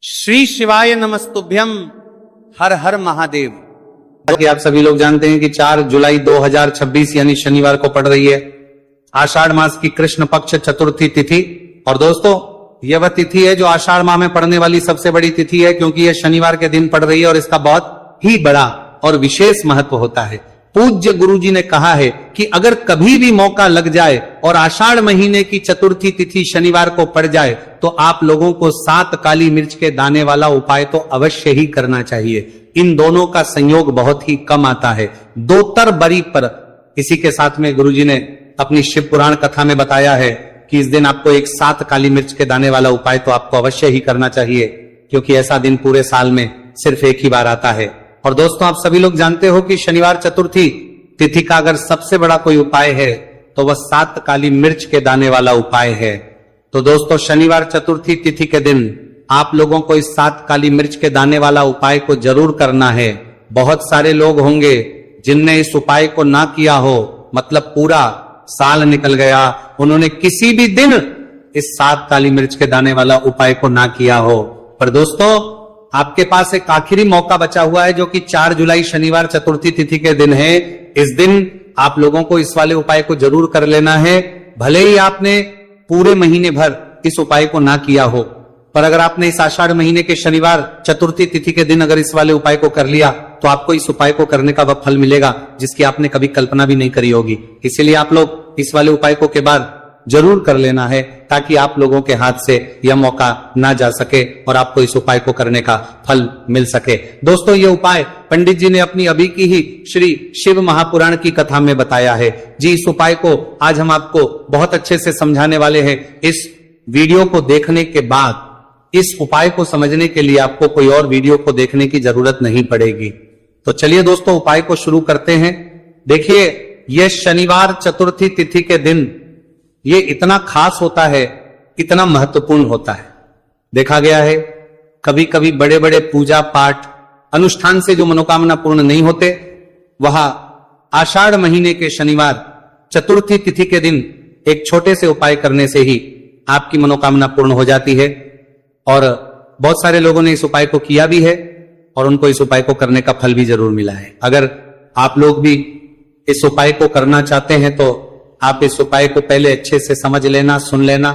श्री शिवाय नमस्तुभ्यम। हर हर महादेव। कि आप सभी लोग जानते हैं कि 4 जुलाई 2026 यानी शनिवार को पड़ रही है आषाढ़ मास की कृष्ण पक्ष चतुर्थी तिथि। और दोस्तों यह वह तिथि है जो आषाढ़ माह में पड़ने वाली सबसे बड़ी तिथि है, क्योंकि यह शनिवार के दिन पड़ रही है और इसका बहुत ही बड़ा और विशेष महत्व होता है। पूज्य गुरुजी ने कहा है कि अगर कभी भी मौका लग जाए और आषाढ़ महीने की चतुर्थी तिथि शनिवार को पड़ जाए तो आप लोगों को 7 काली मिर्च के दाने वाला उपाय तो अवश्य ही करना चाहिए। इन दोनों का संयोग बहुत ही कम आता है, दोतर बरी पर। इसी के साथ में गुरुजी ने अपनी शिव पुराण कथा में बताया है कि इस दिन आपको एक 7 काली मिर्च के दाने वाला उपाय तो आपको अवश्य ही करना चाहिए, क्योंकि ऐसा दिन पूरे साल में सिर्फ एक ही बार आता है। और दोस्तों आप सभी लोग जानते हो कि शनिवार चतुर्थी तिथि का अगर सबसे बड़ा कोई उपाय है तो वह 7 काली मिर्च के दाने वाला उपाय है। तो दोस्तों शनिवार चतुर्थी तिथि के दिन आप लोगों को इस 7 काली मिर्च के दाने वाला उपाय को जरूर करना है। बहुत सारे लोग होंगे जिनने इस उपाय को ना किया हो, मतलब पूरा साल निकल गया, उन्होंने किसी भी दिन इस 7 काली मिर्च के दाने वाला उपाय को ना किया हो। पर दोस्तों आपके पास एक आखिरी मौका बचा हुआ है जो कि 4 जुलाई शनिवार चतुर्थी तिथि के दिन है। इस दिन आप लोगों को इस वाले उपाय को जरूर कर लेना है। भले ही आपने पूरे महीने भर इस उपाय को ना किया हो, पर अगर आपने इस आषाढ़ महीने के शनिवार चतुर्थी तिथि के दिन अगर इस वाले उपाय को कर लिया तो आपको इस उपाय को करने का वह फल मिलेगा जिसकी आपने कभी कल्पना भी नहीं करी होगी। इसीलिए आप लोग इस वाले उपाय को के बाद जरूर कर लेना है, ताकि आप लोगों के हाथ से यह मौका ना जा सके और आपको इस उपाय को करने का फल मिल सके। दोस्तों ये उपाय पंडित जी ने अपनी अभी की ही श्री शिव महापुराण की कथा में बताया है जी। इस उपाय को आज हम आपको बहुत अच्छे से समझाने वाले हैं। इस वीडियो को देखने के बाद इस उपाय को समझने के लिए आपको कोई और वीडियो को देखने की जरूरत नहीं पड़ेगी। तो चलिए दोस्तों उपाय को शुरू करते हैं। देखिए यह शनिवार चतुर्थी तिथि के दिन ये इतना खास होता है, इतना महत्वपूर्ण होता है। देखा गया है कभी कभी बड़े बड़े पूजा पाठ अनुष्ठान से जो मनोकामना पूर्ण नहीं होते, वह आषाढ़ महीने के शनिवार चतुर्थी तिथि के दिन एक छोटे से उपाय करने से ही आपकी मनोकामना पूर्ण हो जाती है। और बहुत सारे लोगों ने इस उपाय को किया भी है और उनको इस उपाय को करने का फल भी जरूर मिला है। अगर आप लोग भी इस उपाय को करना चाहते हैं तो आप इस उपाय को पहले अच्छे से समझ लेना, सुन लेना,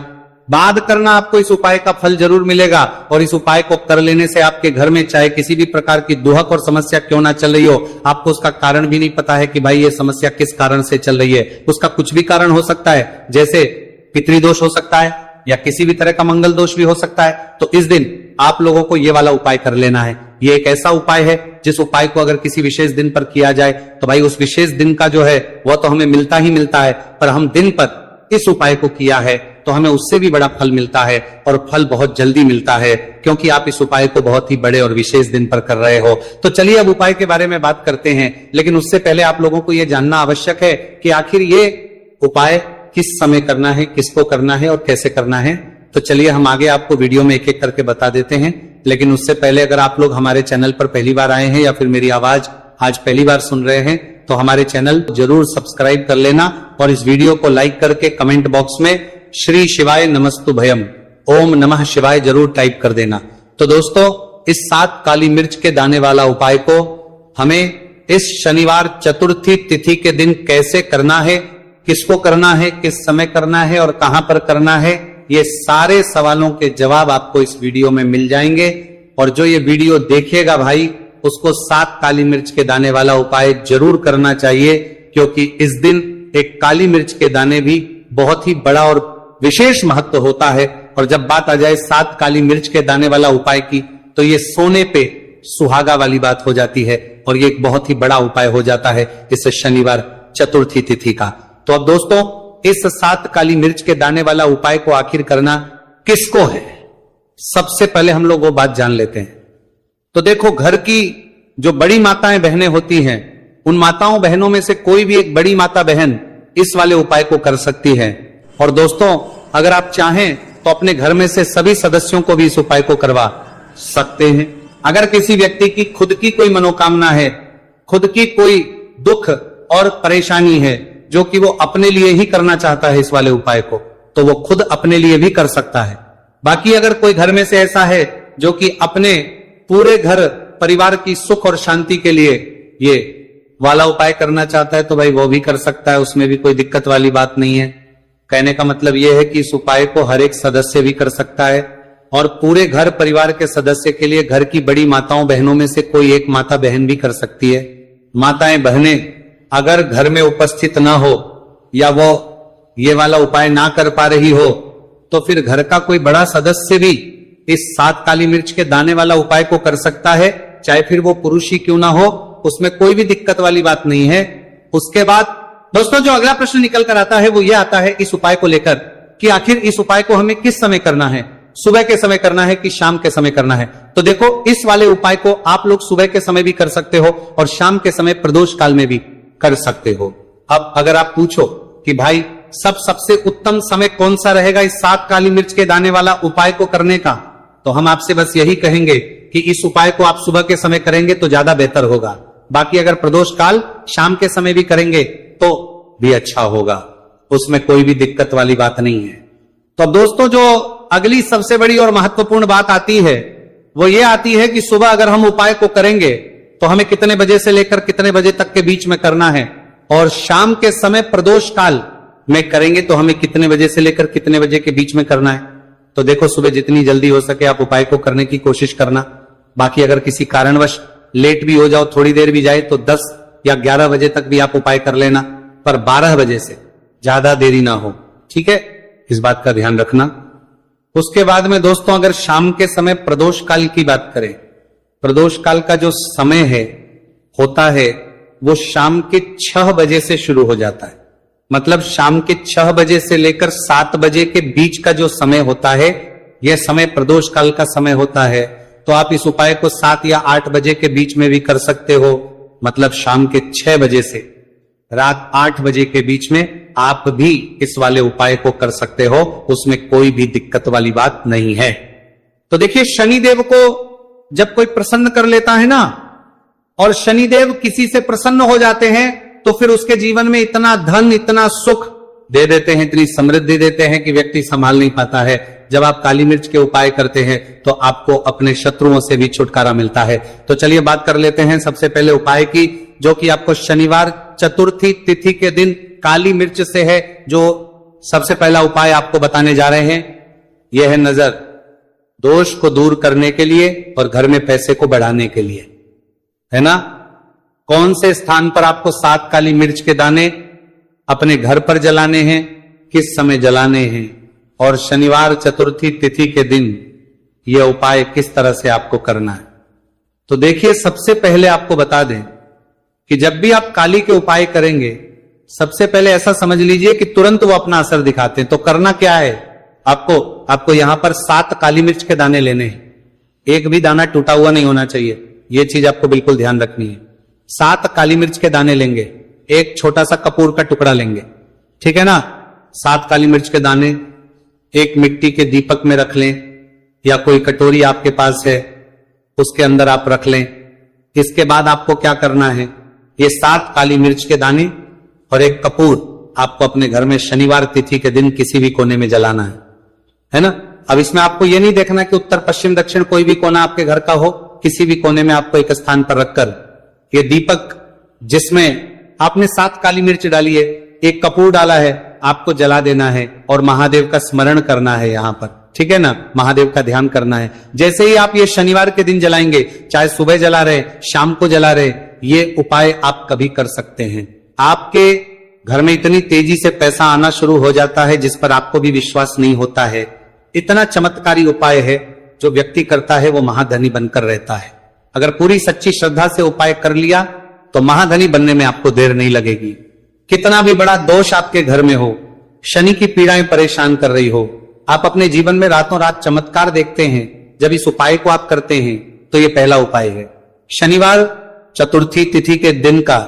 बाद करना, आपको इस उपाय का फल जरूर मिलेगा। और इस उपाय को कर लेने से आपके घर में चाहे किसी भी प्रकार की दुहक और समस्या क्यों ना चल रही हो, आपको उसका कारण भी नहीं पता है कि भाई ये समस्या किस कारण से चल रही है। उसका कुछ भी कारण हो सकता है, जैसे पितृदोष हो सकता है या किसी भी तरह का मंगल दोष भी हो सकता है। तो इस दिन आप लोगों को ये वाला उपाय कर लेना है। ये एक ऐसा उपाय है जिस उपाय को अगर किसी विशेष दिन पर किया जाए तो भाई उस विशेष दिन का जो है वह तो हमें मिलता ही मिलता है, पर हम दिन पर इस उपाय को किया है तो हमें उससे भी बड़ा फल मिलता है, और फल बहुत जल्दी मिलता है, क्योंकि आप इस उपाय को बहुत ही बड़े और विशेष दिन पर कर रहे हो। तो चलिए अब उपाय के बारे में बात करते हैं, लेकिन उससे पहले आप लोगों को यह जानना आवश्यक है कि आखिर ये उपाय किस समय करना है, किसको करना है और कैसे करना है। तो चलिए हम आगे आपको वीडियो में एक एक करके बता देते हैं। लेकिन उससे पहले अगर आप लोग हमारे चैनल पर पहली बार आए हैं या फिर मेरी आवाज आज पहली बार सुन रहे हैं तो हमारे चैनल जरूर सब्सक्राइब कर लेना और इस वीडियो को लाइक करके कमेंट बॉक्स में श्री शिवाय नमस्तुभयम ओम नमः शिवाय जरूर टाइप कर देना। तो दोस्तों इस 7 काली मिर्च के दाने वाला उपाय को हमें इस शनिवार चतुर्थी तिथि के दिन कैसे करना है, किसको करना है, किस समय करना है और कहां पर करना है, ये सारे सवालों के जवाब आपको इस वीडियो में मिल जाएंगे। और जो ये वीडियो देखेगा भाई उसको 7 काली मिर्च के दाने वाला उपाय जरूर करना चाहिए, क्योंकि इस दिन एक काली मिर्च के दाने भी बहुत ही बड़ा और विशेष महत्व होता है। और जब बात आ जाए 7 काली मिर्च के दाने वाला उपाय की तो ये सोने पे सुहागा वाली बात हो जाती है और ये एक बहुत ही बड़ा उपाय हो जाता है इस शनिवार चतुर्थी तिथि का। तो अब दोस्तों इस 7 काली मिर्च के दाने वाला उपाय को आखिर करना किसको है, सबसे पहले हम लोग वो बात जान लेते हैं। तो देखो घर की जो बड़ी माताएं बहनें होती हैं, उन माताओं बहनों में से कोई भी एक बड़ी माता बहन इस वाले उपाय को कर सकती है। और दोस्तों अगर आप चाहें तो अपने घर में से सभी सदस्यों को भी इस उपाय को करवा सकते हैं। अगर किसी व्यक्ति की खुद की कोई मनोकामना है, खुद की कोई दुख और परेशानी है जो कि वो अपने लिए ही करना चाहता है इस वाले उपाय को, तो वो खुद अपने लिए भी कर सकता है। बाकी अगर कोई घर में से ऐसा है जो कि अपने पूरे घर परिवार की सुख और शांति के लिए ये वाला उपाय करना चाहता है तो भाई वो भी कर सकता है, उसमें भी कोई दिक्कत वाली बात नहीं है। कहने का मतलब यह है कि इस उपाय को हर एक सदस्य भी कर सकता है और पूरे घर परिवार के सदस्य के लिए घर की बड़ी माताओं बहनों में से कोई एक माता बहन भी कर सकती है। माताएं बहनें अगर घर में उपस्थित ना हो या वो ये वाला उपाय ना कर पा रही हो तो फिर घर का कोई बड़ा सदस्य भी इस 7 काली मिर्च के दाने वाला उपाय को कर सकता है, चाहे फिर वो पुरुष ही क्यों ना हो, उसमें कोई भी दिक्कत वाली बात नहीं है। उसके बाद दोस्तों जो अगला प्रश्न निकल कर आता है वो ये आता है इस उपाय को लेकर कि आखिर इस उपाय को हमें किस समय करना है, सुबह के समय करना है कि शाम के समय करना है। तो देखो इस वाले उपाय को आप लोग सुबह के समय भी कर सकते हो और शाम के समय प्रदोष काल में भी कर सकते हो। अब अगर आप पूछो कि भाई सबसे उत्तम समय कौन सा रहेगा इस 7 काली मिर्च के दाने वाला उपाय को करने का, तो हम आपसे बस यही कहेंगे कि इस उपाय को आप सुबह के समय करेंगे तो ज्यादा बेहतर होगा। बाकी अगर प्रदोष काल शाम के समय भी करेंगे तो भी अच्छा होगा, उसमें कोई भी दिक्कत वाली बात नहीं है। तो दोस्तों जो अगली सबसे बड़ी और महत्वपूर्ण बात आती है वो ये आती है कि सुबह अगर हम उपाय को करेंगे तो हमें कितने बजे से लेकर कितने बजे तक के बीच में करना है, और शाम के समय प्रदोष काल में करेंगे तो हमें कितने बजे से लेकर कितने बजे के बीच में करना है। तो देखो सुबह जितनी जल्दी हो सके आप उपाय को करने की कोशिश करना। बाकी अगर किसी कारणवश लेट भी हो जाओ, थोड़ी देर भी जाए, तो 10 या 11 बजे तक भी आप उपाय कर लेना, पर 12 बजे से ज्यादा देरी ना हो, ठीक है, इस बात का ध्यान रखना। उसके बाद में दोस्तों अगर शाम के समय प्रदोष काल की बात करें, प्रदोष काल का जो समय है होता है वो शाम के 6 बजे से शुरू हो जाता है। मतलब शाम के 6 बजे से लेकर 7 बजे के बीच का जो समय होता है यह समय प्रदोष काल का समय होता है। तो आप इस उपाय को 7 या 8 बजे के बीच में भी कर सकते हो, मतलब शाम के 6 बजे से रात 8 बजे के बीच में आप भी इस वाले उपाय को कर सकते हो, उसमें कोई भी दिक्कत वाली बात नहीं है। तो देखिए शनिदेव को जब कोई प्रसन्न कर लेता है ना, और शनिदेव किसी से प्रसन्न हो जाते हैं तो फिर उसके जीवन में इतना धन इतना सुख दे देते हैं, इतनी समृद्धि देते हैं कि व्यक्ति संभाल नहीं पाता है। जब आप काली मिर्च के उपाय करते हैं तो आपको अपने शत्रुओं से भी छुटकारा मिलता है। तो चलिए बात कर लेते हैं सबसे पहले उपाय की, जो कि आपको शनिवार चतुर्थी तिथि के दिन काली मिर्च से है। जो सबसे पहला उपाय आपको बताने जा रहे हैं यह है नजर दोष को दूर करने के लिए और घर में पैसे को बढ़ाने के लिए, है ना। कौन से स्थान पर आपको 7 काली मिर्च के दाने अपने घर पर जलाने हैं, किस समय जलाने हैं, और शनिवार चतुर्थी तिथि के दिन यह उपाय किस तरह से आपको करना है। तो देखिए सबसे पहले आपको बता दें कि जब भी आप काली के उपाय करेंगे सबसे पहले ऐसा समझ लीजिए कि तुरंत वो अपना असर दिखाते हैं। तो करना क्या है, आपको यहां पर 7 काली मिर्च के दाने लेने हैं, एक भी दाना टूटा हुआ नहीं होना चाहिए, यह चीज आपको बिल्कुल ध्यान रखनी है। 7 काली मिर्च के दाने लेंगे, एक छोटा सा कपूर का टुकड़ा लेंगे, ठीक है ना। 7 काली मिर्च के दाने एक मिट्टी के दीपक में रख लें या कोई कटोरी आपके पास है उसके अंदर आप रख लें। इसके बाद आपको क्या करना है, ये 7 काली मिर्च के दाने और एक कपूर आपको अपने घर में शनिवार तिथि के दिन किसी भी कोने में जलाना है ना। अब इसमें आपको ये नहीं देखना कि उत्तर पश्चिम दक्षिण कोई भी कोना आपके घर का हो, किसी भी कोने में आपको एक स्थान पर रखकर ये दीपक जिसमें आपने 7 काली मिर्च डाली है, एक कपूर डाला है, आपको जला देना है और महादेव का स्मरण करना है यहां पर, ठीक है ना, महादेव का ध्यान करना है। जैसे ही आप ये शनिवार के दिन जलाएंगे, चाहे सुबह जला रहे शाम को जला रहे, ये उपाय आप कभी कर सकते हैं। आपके घर में इतनी तेजी से पैसा आना शुरू हो जाता है जिस पर आपको भी विश्वास नहीं होता है। इतना चमत्कारी उपाय है, जो व्यक्ति करता है वो महाधनी बनकर रहता है। अगर पूरी सच्ची श्रद्धा से उपाय कर लिया तो महाधनी बनने में आपको देर नहीं लगेगी। कितना भी बड़ा दोष आपके घर में हो, शनि की पीड़ाएं परेशान कर रही हो, आप अपने जीवन में रातों रात चमत्कार देखते हैं जब इस उपाय को आप करते हैं। तो ये पहला उपाय है। शनिवार चतुर्थी तिथि के दिन का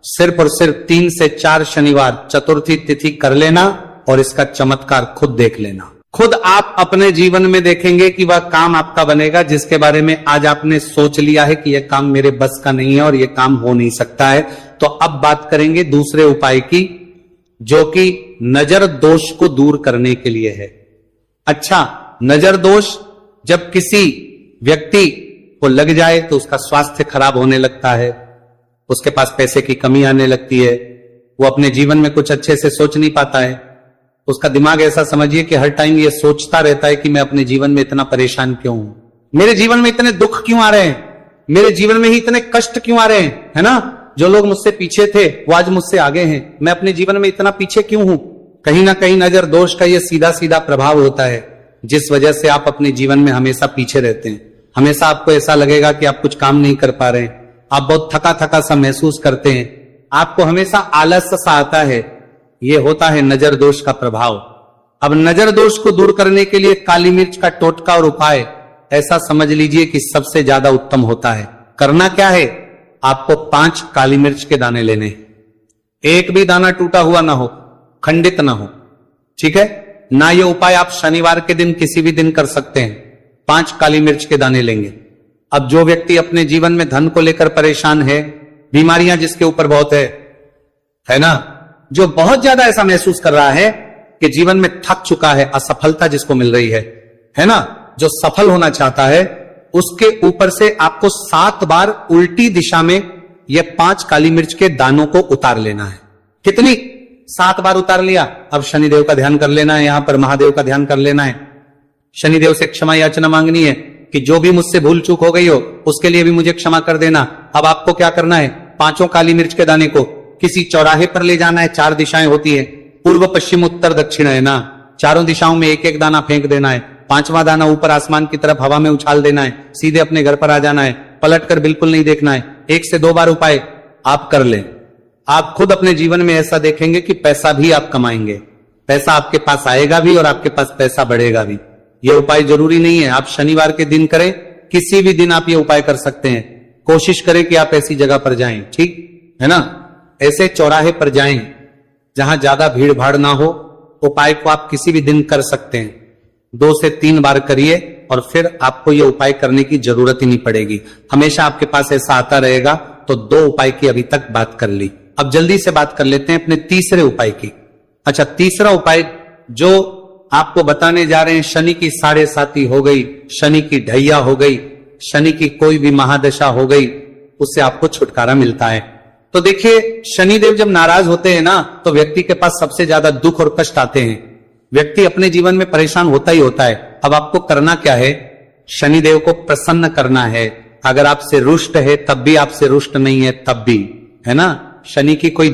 सिर्फ और सिर्फ 3 से 4 शनिवार चतुर्थी तिथि कर लेना और इसका चमत्कार खुद देख लेना। खुद आप अपने जीवन में देखेंगे कि वह काम आपका बनेगा जिसके बारे में आज आपने सोच लिया है कि यह काम मेरे बस का नहीं है और यह काम हो नहीं सकता है। तो अब बात करेंगे दूसरे उपाय की, जो कि नजर दोष को दूर करने के लिए है। अच्छा, नजर दोष जब किसी व्यक्ति को लग जाए तो उसका स्वास्थ्य खराब होने लगता है, उसके पास पैसे की कमी आने लगती है, वो अपने जीवन में कुछ अच्छे से सोच नहीं पाता है। उसका दिमाग ऐसा समझिए कि हर टाइम ये सोचता रहता है कि मैं अपने जीवन में इतना परेशान क्यों हूं, मेरे जीवन में इतने दुख क्यों आ रहे हैं, मेरे जीवन में ही इतने कष्ट क्यों आ रहे हैं, है ना। जो लोग मुझसे पीछे थे वो आज मुझसे आगे हैं, मैं अपने जीवन में इतना पीछे क्यों हूं। कहीं ना कहीं नजर दोष का ये सीधा सीधा प्रभाव होता है, जिस वजह से आप अपने जीवन में हमेशा पीछे रहते हैं। हमेशा आपको ऐसा लगेगा कि आप कुछ काम नहीं कर पा रहे हैं, आप बहुत थका थका सा महसूस करते हैं, आपको हमेशा आलस सा आता है। ये होता है नजर दोष का प्रभाव। अब नजर दोष को दूर करने के लिए काली मिर्च का टोटका और उपाय ऐसा समझ लीजिए कि सबसे ज्यादा उत्तम होता है। करना क्या है, आपको 5 काली मिर्च के दाने लेने, एक भी दाना टूटा हुआ ना हो, खंडित ना हो, ठीक है ना। ये उपाय आप शनिवार के दिन किसी भी दिन कर सकते हैं। 5 काली मिर्च के दाने लेंगे। अब जो व्यक्ति अपने जीवन में धन को लेकर परेशान है, बीमारियां जिसके ऊपर बहुत है ना, जो बहुत ज्यादा ऐसा महसूस कर रहा है कि जीवन में थक चुका है, असफलता जिसको मिल रही है ना, जो सफल होना चाहता है, उसके ऊपर से आपको 7 बार उल्टी दिशा में ये 5 काली मिर्च के दानों को उतार लेना है। कितनी? 7 बार उतार लिया। अब शनिदेव का ध्यान कर लेना है, यहां पर महादेव का ध्यान कर लेना है, शनिदेव से क्षमा याचना मांगनी है कि जो भी मुझसे भूल चूक हो गई हो उसके लिए भी मुझे क्षमा कर देना। अब आपको क्या करना है, 5 काली मिर्च के दाने को किसी चौराहे पर ले जाना है। 4 दिशाएं होती है, पूर्व पश्चिम उत्तर दक्षिण, है ना। चारों दिशाओं में एक एक दाना फेंक देना है। 5वां दाना ऊपर आसमान की तरफ हवा में उछाल देना है। सीधे अपने घर पर आ जाना है, पलट कर बिल्कुल नहीं देखना है। 1 से 2 बार उपाय आप कर लें, आप खुद अपने जीवन में ऐसा देखेंगे कि पैसा भी आप कमाएंगे, पैसा आपके पास आएगा भी और आपके पास पैसा बढ़ेगा भी। ये उपाय जरूरी नहीं है आप शनिवार के दिन करें, किसी भी दिन आप ये उपाय कर सकते हैं। कोशिश करें कि आप ऐसी जगह पर जाएं, ठीक है ना, ऐसे चौराहे पर जाएं जहां ज्यादा भीड़ भाड़ ना हो। उपाय को आप किसी भी दिन कर सकते हैं, 2 से 3 बार करिए और फिर आपको यह उपाय करने की जरूरत ही नहीं पड़ेगी। हमेशा आपके पास ऐसा आता रहेगा। तो 2 उपाय की अभी तक बात कर ली। अब जल्दी से बात कर लेते हैं अपने तीसरे उपाय की। अच्छा, तीसरा उपाय जो आपको बताने जा रहे हैं, शनि की 7.5 हो गई, शनि की ढैया हो गई, शनि की कोई भी महादशा हो गई, उससे आपको छुटकारा मिलता है। तो देखिए, शनिदेव जब नाराज होते हैं ना, तो व्यक्ति के पास सबसे ज्यादा दुख और कष्ट आते हैं। व्यक्ति अपने जीवन में परेशान होता ही होता है। अब आपको करना क्या है, शनिदेव को प्रसन्न करना है। अगर आपसे रुष्ट है तब भी, आपसे रुष्ट नहीं है तब भी, है ना। शनि की कोई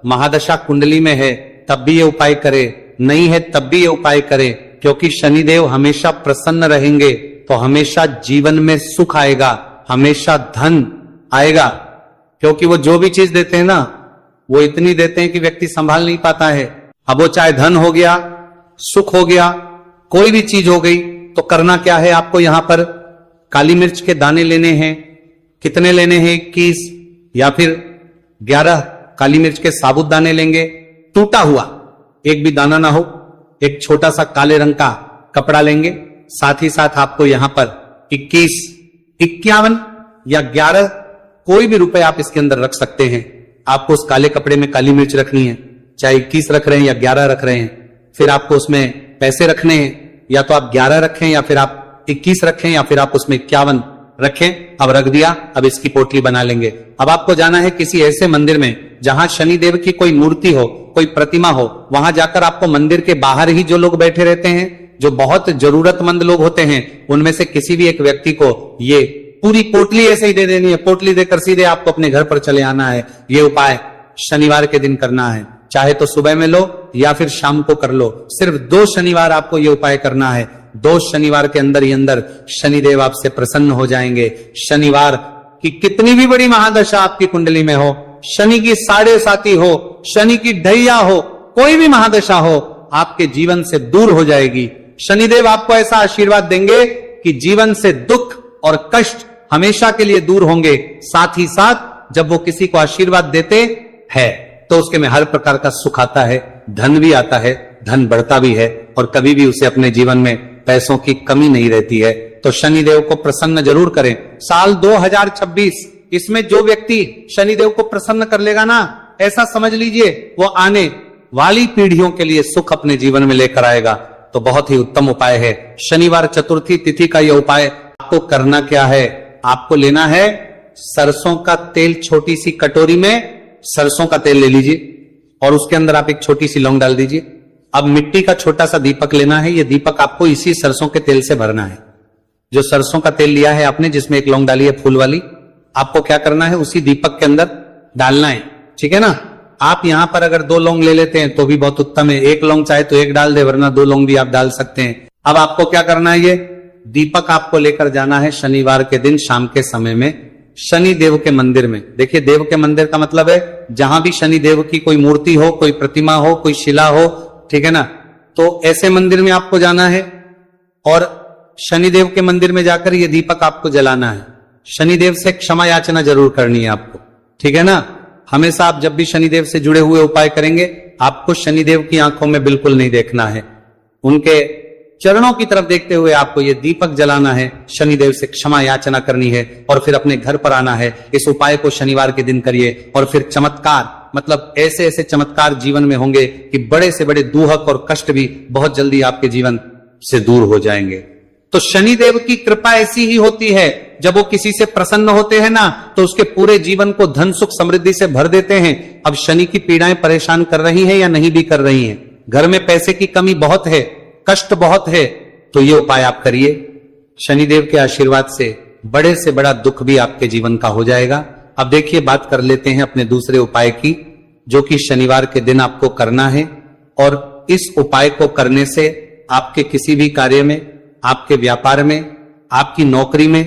महादशा कुंडली में है तब भी ये उपाय करे, नहीं है तब भी ये उपाय करे, क्योंकि शनिदेव हमेशा प्रसन्न रहेंगे तो हमेशा जीवन में सुख आएगा, हमेशा धन आएगा। क्योंकि वो जो भी चीज देते हैं ना, वो इतनी देते हैं कि व्यक्ति संभाल नहीं पाता है। अब वो चाहे धन हो गया, सुख हो गया, कोई भी चीज हो गई, तो करना क्या है, आपको यहां पर काली मिर्च के दाने लेने हैं। कितने लेने हैं, 21 या फिर 11 काली मिर्च के साबुत दाने लेंगे। टूटा हुआ एक भी दाना ना हो, एक छोटा सा काले रंग का कपड़ा लेंगे। साथ ही साथ आपको यहां पर 21, 51 या 11 कोई भी रुपए आप इसके अंदर रख सकते हैं। आपको उस काले कपड़े में काली मिर्च रखनी है, चाहे 21 रख रहे हैं या 11 रख रहे हैं। फिर आपको उसमें पैसे रखने हैं, या तो आप 11 रखें या फिर आप 21 रखें या फिर आप उसमें 51 रखें। अब रख दिया, अब इसकी पोटली बना लेंगे। अब आपको जाना है किसी ऐसे मंदिर में जहां शनिदेव की कोई मूर्ति हो, कोई प्रतिमा हो। वहां जाकर आपको मंदिर के बाहर ही जो लोग बैठे रहते हैं, जो बहुत जरूरतमंद लोग होते हैं, उनमें से किसी भी एक व्यक्ति को ये पूरी पोटली ऐसे ही दे देनी है। पोटली देकर सीधे आपको अपने घर पर चले आना है। ये उपाय शनिवार के दिन करना है, चाहे तो सुबह में लो या फिर शाम को कर लो। सिर्फ 2 शनिवार आपको ये उपाय करना है। 2 शनिवार के अंदर ही अंदर शनिदेव आपसे प्रसन्न हो जाएंगे। शनिवार की कितनी भी बड़ी महादशा आपकी कुंडली में हो, शनि की 7.5 हो, शनि की ढैया हो, कोई भी महादशा हो, आपके जीवन से दूर हो जाएगी। शनिदेव आपको ऐसा आशीर्वाद देंगे कि जीवन से दुख और कष्ट हमेशा के लिए दूर होंगे। साथ ही साथ जब वो किसी को आशीर्वाद देते हैं तो उसके में हर प्रकार का सुख आता है, धन भी आता है, धन बढ़ता भी है, और कभी भी उसे अपने जीवन में पैसों की कमी नहीं रहती है। तो शनिदेव को प्रसन्न जरूर करें। साल 2026, इसमें जो व्यक्ति शनिदेव को प्रसन्न कर लेगा ना, ऐसा समझ लीजिए वो आने वाली पीढ़ियों के लिए सुख अपने जीवन में लेकर आएगा। तो बहुत ही उत्तम उपाय है। शनिवार चतुर्थी तिथि का यह उपाय आपको आपको करना क्या है, आपको लेना है सरसों का तेल, छोटी सी कटोरी में सरसों का तेल ले लीजिए और उसके अंदर आप एक छोटी सी लौंग डाल दीजिए। अब मिट्टी का छोटा सा दीपक लेना है, यह दीपक आपको इसी सरसों के तेल से भरना है। जो सरसों का तेल लिया है आपने, जिसमें एक लौंग डाली है फूल वाली, आपको क्या करना है, उसी दीपक के अंदर डालना है, ठीक है ना। आप यहां पर अगर 2 लौंग ले लेते हैं तो भी बहुत उत्तम है, 1 लौंग चाहे तो 1 डाल दे, वरना 2 लौंग भी आप डाल सकते हैं। अब आपको क्या करना है, ये दीपक आपको लेकर जाना है शनिवार के दिन शाम के समय में शनि देव के मंदिर में। देखिए, देव के मंदिर का मतलब है जहां भी शनि देव की कोई मूर्ति हो, कोई प्रतिमा हो, कोई शिला हो, ठीक है ना, तो ऐसे मंदिर में आपको जाना है और शनिदेव के मंदिर में जाकर ये दीपक आपको जलाना है। शनिदेव से क्षमा याचना जरूर करनी है आपको, ठीक है ना। हमेशा आप जब भी शनिदेव से जुड़े हुए उपाय करेंगे, आपको शनिदेव की आंखों में बिल्कुल नहीं देखना है, उनके चरणों की तरफ देखते हुए आपको ये दीपक जलाना है, शनिदेव से क्षमा याचना करनी है और फिर अपने घर पर आना है। इस उपाय को शनिवार के दिन करिए और फिर चमत्कार, मतलब ऐसे ऐसे चमत्कार जीवन में होंगे कि बड़े से बड़े दुहक और कष्ट भी बहुत जल्दी आपके जीवन से दूर हो जाएंगे। तो शनिदेव की कृपा ऐसी ही होती है, जब वो किसी से प्रसन्न होते हैं ना, तो उसके पूरे जीवन को धन सुख समृद्धि से भर देते हैं। अब शनि की पीड़ाएं परेशान कर रही हैं या नहीं भी कर रही हैं, घर में पैसे की कमी बहुत है, कष्ट बहुत है, तो ये उपाय आप करिए। शनिदेव के आशीर्वाद से बड़े से बड़ा दुख भी आपके जीवन का हो जाएगा। अब देखिए, बात कर लेते हैं अपने दूसरे उपाय की, जो कि शनिवार के दिन आपको करना है। और इस उपाय को करने से आपके किसी भी कार्य में, आपके व्यापार में, आपकी नौकरी में,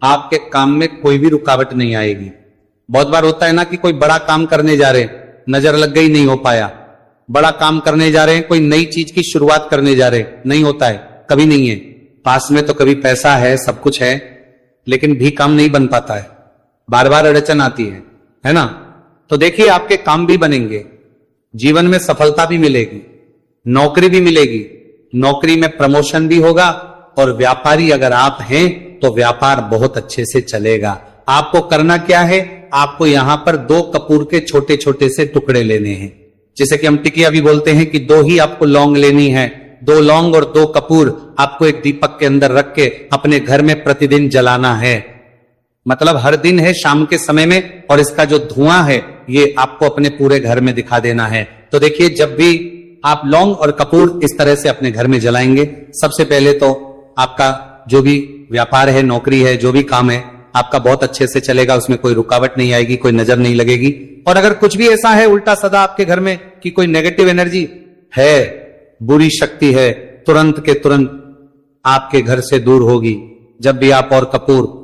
आपके काम में कोई भी रुकावट नहीं आएगी। बहुत बार होता है ना कि कोई बड़ा काम करने जा रहे हैं, नजर लग गई, नहीं हो पाया। बड़ा काम करने जा रहे हैं, कोई नई चीज की शुरुआत करने जा रहे हैं, नहीं होता है, कभी नहीं है। पास में तो कभी पैसा है, सब कुछ है, लेकिन भी काम नहीं बन पाता है, बार बार अड़चन आती है ना। तो देखिए, आपके काम भी बनेंगे, जीवन में सफलता भी मिलेगी, नौकरी भी मिलेगी, नौकरी में प्रमोशन भी होगा, और व्यापारी अगर आप हैं तो व्यापार बहुत अच्छे से चलेगा। आपको करना क्या है, आपको यहां पर 2 कपूर के छोटे छोटे से टुकड़े लेने हैं, जैसे कि हम टिकिया भी बोलते हैं कि 2 ही आपको लौंग लेनी है। 2 लौंग और 2 कपूर आपको एक दीपक के अंदर रख के अपने घर में प्रतिदिन जलाना है, मतलब हर दिन है शाम के समय में, और इसका जो धुआं है ये आपको अपने पूरे घर में दिखा देना है। तो देखिए, जब भी आप लौंग और कपूर इस तरह से अपने घर में जलाएंगे, सबसे पहले तो आपका जो भी व्यापार है, नौकरी है, जो भी काम है, आपका बहुत अच्छे से चलेगा, उसमें कोई रुकावट नहीं आएगी, कोई नजर नहीं लगेगी। और अगर कुछ भी ऐसा है उल्टा सदा आपके घर में कि कोई नेगेटिव एनर्जी है, बुरी शक्ति है, तुरंत के तुरंत आपके घर से दूर होगी। जब भी आप और कपूर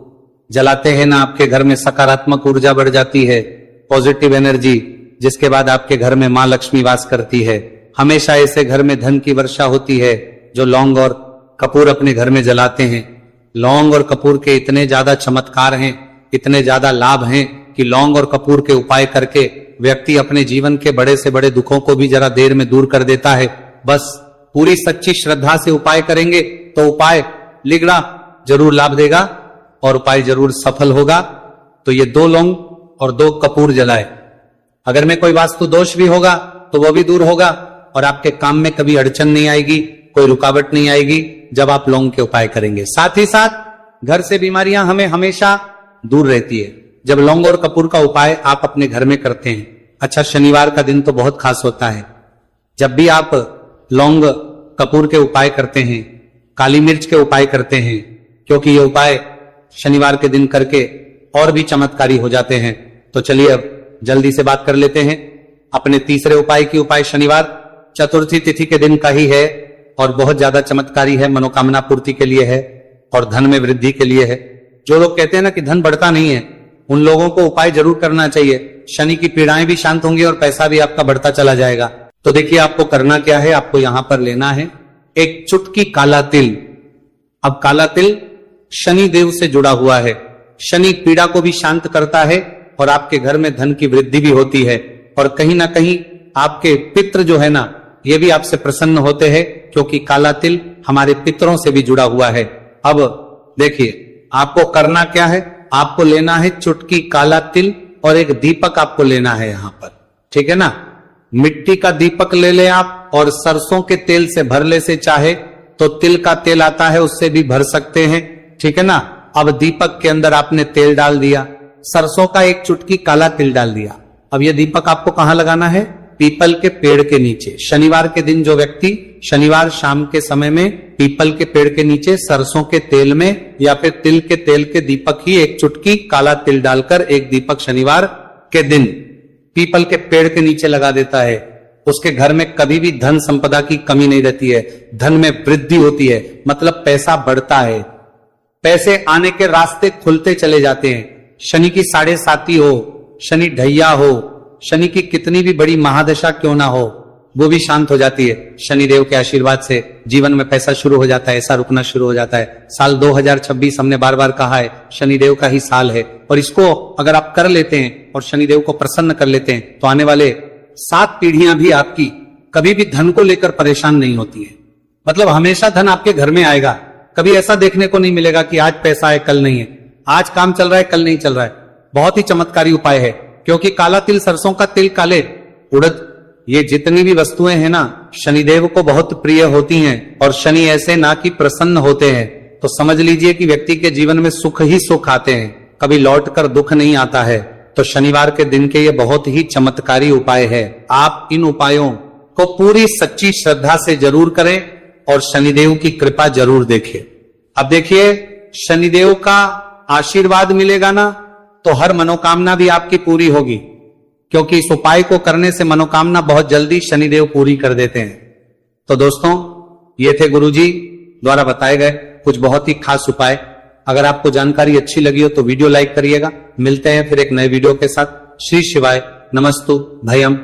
जलाते हैं ना, आपके घर में सकारात्मक ऊर्जा बढ़ जाती है, पॉजिटिव एनर्जी, जिसके बाद आपके घर में मां लक्ष्मी वास करती है। हमेशा ऐसे घर में धन की वर्षा होती है जो लौंग और कपूर अपने घर में जलाते हैं। लौंग और कपूर के इतने ज्यादा चमत्कार हैं, इतने ज्यादा लाभ हैं कि लौंग और कपूर के उपाय करके व्यक्ति अपने जीवन के बड़े से बड़े दुखों को भी जरा देर में दूर कर देता है। बस पूरी सच्ची श्रद्धा से उपाय करेंगे तो उपाय लिगड़ा जरूर लाभ देगा और उपाय जरूर सफल होगा। तो ये 2 लौंग और 2 कपूर जलाए। अगर में कोई वास्तु दोष भी होगा तो वो भी दूर होगा और आपके काम में कभी अड़चन नहीं आएगी, कोई रुकावट नहीं आएगी जब आप लौंग के उपाय करेंगे। साथ ही साथ घर से बीमारियां हमें हमेशा दूर रहती है जब लौंग और कपूर का उपाय आप अपने घर में करते हैं। अच्छा, शनिवार का दिन तो बहुत खास होता है। जब भी आप लौंग कपूर के उपाय करते हैं, काली मिर्च के उपाय करते हैं, क्योंकि ये उपाय शनिवार के दिन करके और भी चमत्कारी हो जाते हैं। तो चलिए अब जल्दी से बात कर लेते हैं अपने तीसरे उपाय की। उपाय शनिवार चतुर्थी तिथि के दिन का ही है और बहुत ज्यादा चमत्कारी है, मनोकामना पूर्ति के लिए है और धन में वृद्धि के लिए है। जो लोग कहते हैं ना कि धन बढ़ता नहीं है, उन लोगों को उपाय जरूर करना चाहिए। शनि की पीड़ाएं भी शांत होंगी और पैसा भी आपका बढ़ता चला जाएगा। तो देखिए, आपको करना क्या है, आपको यहां पर लेना है एक चुटकी काला तिल। अब काला तिल शनि देव से जुड़ा हुआ है, शनि पीड़ा को भी शांत करता है और आपके घर में धन की वृद्धि भी होती है। और कहीं ना कहीं आपके पितृ जो है ना, ये भी आपसे प्रसन्न होते हैं, क्योंकि काला तिल हमारे पितरों से भी जुड़ा हुआ है। अब देखिए, आपको करना क्या है, आपको लेना है चुटकी काला तिल और एक दीपक आपको लेना है यहां पर, ठीक है ना। मिट्टी का दीपक ले ले आप और सरसों के तेल से भर ले, से चाहे तो तिल का तेल आता है उससे भी भर सकते हैं, ठीक है ना। अब दीपक के अंदर आपने तेल डाल दिया, सरसों का एक चुटकी काला तिल डाल दिया। अब यह दीपक आपको कहां लगाना है? पीपल के पेड़ के नीचे। शनिवार के दिन जो व्यक्ति शनिवार शाम के समय में पीपल के पेड़ के नीचे सरसों के तेल में या फिर तिल के तेल के दीपक ही एक चुटकी काला तिल डालकर एक दीपक शनिवार के दिन पीपल के पेड़ के नीचे लगा देता है, उसके घर में कभी भी धन संपदा की कमी नहीं रहती है, धन में वृद्धि होती है, मतलब पैसा बढ़ता है, पैसे आने के रास्ते खुलते चले जाते हैं। शनि की 7.5 हो, शनि ढैया हो, शनि की कितनी भी बड़ी महादशा क्यों ना हो, वो भी शांत हो जाती है। शनिदेव के आशीर्वाद से जीवन में पैसा शुरू हो जाता है, ऐसा रुकना शुरू हो जाता है। साल 2026 हमने बार बार कहा है शनिदेव का ही साल है, और इसको अगर आप कर लेते हैं और शनिदेव को प्रसन्न कर लेते हैं तो आने वाले 7 पीढ़ियां भी आपकी कभी भी धन को लेकर परेशान नहीं होती है। मतलब हमेशा धन आपके घर में आएगा, कभी ऐसा देखने को नहीं मिलेगा कि आज पैसा है कल नहीं है, आज काम चल रहा है कल नहीं चल रहा है। बहुत ही चमत्कारी उपाय है, क्योंकि काला तिल, सरसों का तिल, काले उड़द, ये जितनी भी वस्तुएं हैं ना शनिदेव को बहुत प्रिय होती हैं, और शनि ऐसे ना कि प्रसन्न होते हैं तो समझ लीजिए कि व्यक्ति के जीवन में सुख ही सुख आते हैं, कभी लौट कर दुख नहीं आता है। तो शनिवार के दिन के ये बहुत ही चमत्कारी उपाय है। आप इन उपायों को पूरी सच्ची श्रद्धा से जरूर करें और शनिदेव की कृपा जरूर देखें। अब देखिए, शनिदेव का आशीर्वाद मिलेगा ना तो हर मनोकामना भी आपकी पूरी होगी, क्योंकि इस उपाय को करने से मनोकामना बहुत जल्दी शनिदेव पूरी कर देते हैं। तो दोस्तों, ये थे गुरुजी द्वारा बताए गए कुछ बहुत ही खास उपाय। अगर आपको जानकारी अच्छी लगी हो तो वीडियो लाइक करिएगा। मिलते हैं फिर एक नए वीडियो के साथ। श्री शिवाय, नमस्तु भयम।